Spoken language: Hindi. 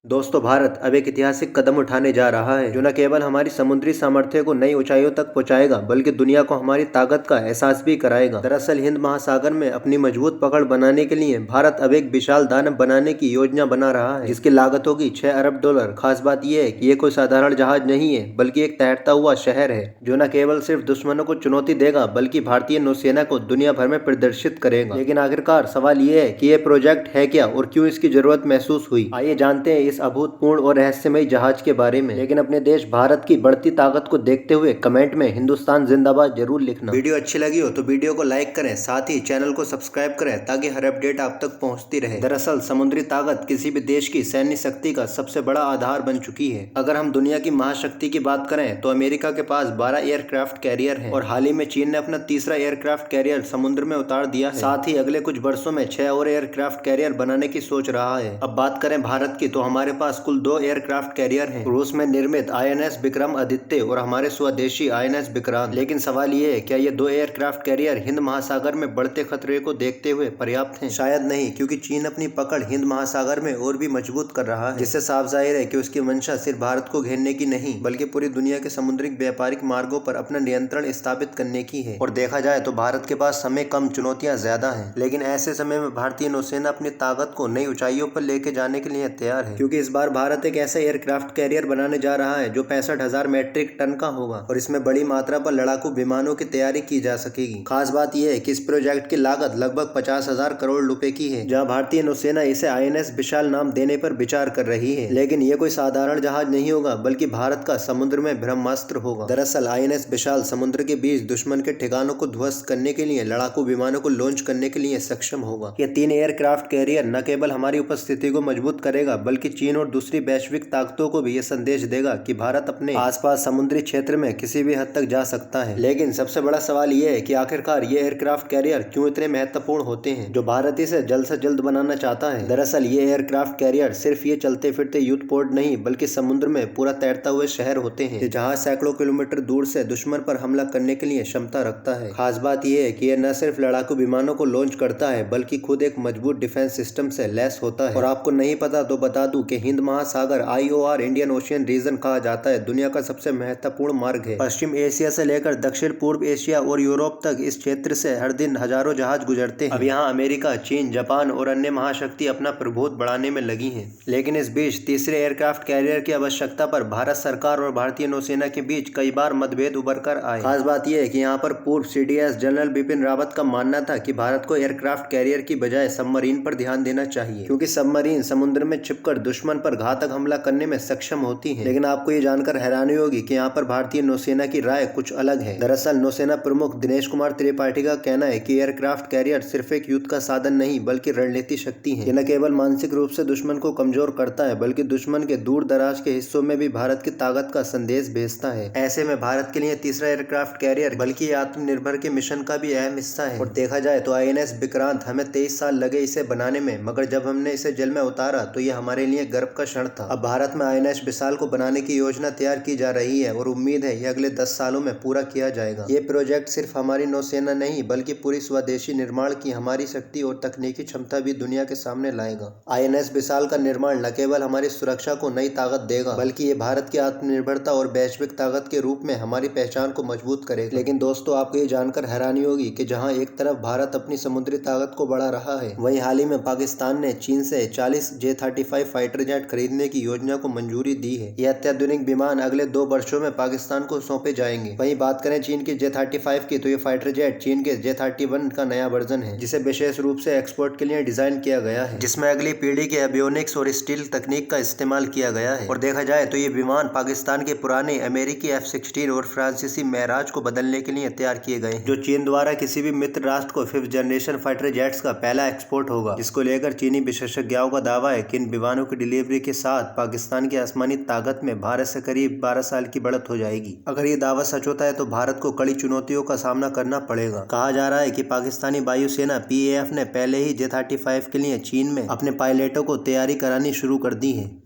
दोस्तों, भारत अब एक ऐतिहासिक कदम उठाने जा रहा है जो न केवल हमारी समुद्री सामर्थ्य को नई ऊंचाइयों तक पहुंचाएगा बल्कि दुनिया को हमारी ताकत का एहसास भी कराएगा। दरअसल हिंद महासागर में अपनी मजबूत पकड़ बनाने के लिए भारत अब एक विशाल दानव बनाने की योजना बना रहा है जिसकी लागत होगी 6 अरब डॉलर। खास बात यह है कि ये कोई साधारण जहाज नहीं है बल्कि एक तैरता हुआ शहर है जो न केवल सिर्फ दुश्मनों को चुनौती देगा बल्कि भारतीय नौसेना को दुनिया भर में प्रदर्शित करेगा। लेकिन आखिरकार सवाल ये है कि ये प्रोजेक्ट है क्या और क्यों इसकी जरूरत महसूस हुई। आइए जानते हैं इस अभूतपूर्व और रहस्यमयी जहाज के बारे में। लेकिन अपने देश भारत की बढ़ती ताकत को देखते हुए कमेंट में हिंदुस्तान जिंदाबाद जरूर लिखना। वीडियो अच्छी लगी हो तो वीडियो को लाइक करें, साथ ही चैनल को सब्सक्राइब करें ताकि हर अपडेट आप तक पहुंचती रहे। दरअसल समुद्री ताकत किसी भी देश की सैन्य शक्ति का सबसे बड़ा आधार बन चुकी है। अगर हम दुनिया की महाशक्ति की बात करें तो अमेरिका के पास 12 एयरक्राफ्ट कैरियर है और हाल ही में चीन ने अपना तीसरा एयरक्राफ्ट कैरियर समुद्र में उतार दिया है। साथ ही अगले कुछ वर्षों में 6 और एयरक्राफ्ट कैरियर बनाने की सोच रहा है। अब बात करें भारत की तो हमारे पास कुल 2 एयरक्राफ्ट कैरियर हैं, रूस में निर्मित INS विक्रम आदित्य और हमारे स्वदेशी INS विक्रांत। लेकिन सवाल ये है, क्या ये 2 एयरक्राफ्ट कैरियर हिंद महासागर में बढ़ते खतरे को देखते हुए पर्याप्त हैं? शायद नहीं, क्योंकि चीन अपनी पकड़ हिंद महासागर में और भी मजबूत कर रहा है, जिससे साफ जाहिर है कि उसकी मंशा सिर्फ भारत को घेरने की नहीं बल्कि पूरी दुनिया के समुद्री व्यापारिक मार्गों पर अपना नियंत्रण स्थापित करने की है। और देखा जाए तो भारत के पास समय कम, चुनौतियां ज्यादा हैं, लेकिन ऐसे समय में भारतीय नौसेना अपनी ताकत को नई ऊंचाइयों पर लेके जाने के लिए तैयार है। क्योंकि इस बार भारत एक ऐसा एयरक्राफ्ट कैरियर बनाने जा रहा है जो 65,000 मैट्रिक टन का होगा और इसमें बड़ी मात्रा पर लड़ाकू विमानों की तैयारी की जा सकेगी। खास बात यह है कि इस प्रोजेक्ट की लागत लगभग 50,000 करोड़ रुपए की है, जहां भारतीय नौसेना इसे INS विशाल नाम देने पर विचार कर रही है। लेकिन यह कोई साधारण जहाज नहीं होगा बल्कि भारत का समुद्र में ब्रह्मास्त्र होगा। दरअसल INS विशाल समुद्र के बीच दुश्मन के ठिकानों को ध्वस्त करने के लिए, लड़ाकू विमानों को लॉन्च करने के लिए सक्षम होगा। यह 3 एयरक्राफ्ट कैरियर न केवल हमारी उपस्थिति को मजबूत करेगा बल्कि चीन और दूसरी वैश्विक ताकतों को भी यह संदेश देगा कि भारत अपने आसपास समुद्री क्षेत्र में किसी भी हद तक जा सकता है। लेकिन सबसे बड़ा सवाल यह है कि आखिरकार ये एयरक्राफ्ट कैरियर क्यों इतने महत्वपूर्ण होते हैं जो भारत इसे जल्द से जल्द बनाना चाहता है। दरअसल ये एयरक्राफ्ट कैरियर सिर्फ ये चलते फिरते युद्ध पोर्ट नहीं बल्कि समुद्र में पूरा तैरता हुए शहर होते हैं जहाँ सैकड़ों किलोमीटर दूर से दुश्मन पर हमला करने के लिए क्षमता रखता है। खास बात यह है कि यह न सिर्फ लड़ाकू विमानों को लॉन्च करता है बल्कि खुद एक मजबूत डिफेंस सिस्टम से लैस होता है। और आपको नहीं पता तो बता दूं कि हिंद महासागर IOR इंडियन ओशियन रीजन कहा जाता है दुनिया का सबसे महत्वपूर्ण मार्ग है। पश्चिम एशिया से लेकर दक्षिण पूर्व एशिया और यूरोप तक इस क्षेत्र से हर दिन हजारों जहाज गुजरते हैं। अब यहाँ अमेरिका, चीन, जापान और अन्य महाशक्ति अपना प्रभुत्व बढ़ाने में लगी हैं। लेकिन इस बीच तीसरे एयरक्राफ्ट कैरियर की आवश्यकता पर भारत सरकार और भारतीय नौसेना के बीच कई बार मतभेद उभर कर आए। खास बात यह है कि यहाँ पर पूर्व CDS जनरल बिपिन रावत का मानना था कि भारत को एयरक्राफ्ट कैरियर की बजाय सबमरीन पर ध्यान देना चाहिए, क्योंकि सबमरीन समुद्र में छिपकर दुश्मन पर घातक हमला करने में सक्षम होती है। लेकिन आपको ये जानकर हैरानी होगी कि यहाँ पर भारतीय नौसेना की राय कुछ अलग है। दरअसल नौसेना प्रमुख दिनेश कुमार त्रिपाठी का कहना है कि एयरक्राफ्ट कैरियर सिर्फ एक युद्ध का साधन नहीं बल्कि रणनीति शक्ति है। यह न केवल मानसिक रूप से दुश्मन को कमजोर करता है बल्कि दुश्मन के दूर दराज के हिस्सों में भी भारत की ताकत का संदेश भेजता है। ऐसे में भारत के लिए तीसरा एयरक्राफ्ट कैरियर बल्कि आत्मनिर्भर के मिशन का भी अहम हिस्सा है। और देखा जाए तो INS विक्रांत हमें 23 साल लगे इसे बनाने में, मगर जब हमने इसे जल में उतारा तो ये हमारे लिए गर्व का क्षण था। अब भारत में INS विशाल को बनाने की योजना तैयार की जा रही है और उम्मीद है ये अगले 10 सालों में पूरा किया जाएगा। ये प्रोजेक्ट सिर्फ हमारी नौसेना नहीं बल्कि पूरी स्वदेशी निर्माण की हमारी शक्ति और तकनीकी क्षमता भी दुनिया के सामने लाएगा। INS विशाल का निर्माण न केवल हमारी सुरक्षा को नई ताकत देगा बल्कि ये भारत की आत्मनिर्भरता और वैश्विक ताकत के रूप में हमारी पहचान को मजबूत करेगा। लेकिन दोस्तों, आपको ये जानकर हैरानी होगी कि जहाँ एक तरफ भारत अपनी समुद्री ताकत को बढ़ा रहा है, वहीं हाल ही में पाकिस्तान ने चीन से 40 J-35 फाइटर जेट खरीदने की योजना को मंजूरी दी है। यह अत्याधुनिक विमान अगले 2 वर्षों में पाकिस्तान को सौंपे जाएंगे। वहीं बात करें चीन के J-35 की तो ये फाइटर जेट चीन के J-31 का नया वर्जन है जिसे विशेष रूप से एक्सपोर्ट के लिए डिजाइन किया गया है, जिसमें अगली पीढ़ी के एवियोनिक्स और स्टील तकनीक का इस्तेमाल किया गया है। और देखा जाए तो ये विमान पाकिस्तान के पुराने अमेरिकी F-16 और फ्रांसीसी महराज को बदलने के लिए तैयार किए गए, जो चीन द्वारा किसी भी मित्र राष्ट्र को 5th जनरेशन फाइटर जेट्स का पहला एक्सपोर्ट होगा। जिसको लेकर चीनी विशेषज्ञों का दावा है कि इन विमानों की डिलीवरी के साथ पाकिस्तान की आसमानी ताकत में भारत से करीब 12 साल की बढ़त हो जाएगी। अगर ये दावा सच होता है तो भारत को कड़ी चुनौतियों का सामना करना पड़ेगा। कहा जा रहा है कि पाकिस्तानी वायुसेना PAF ने पहले ही J-35 के लिए चीन में अपने पायलटों को तैयारी करानी शुरू कर दी है।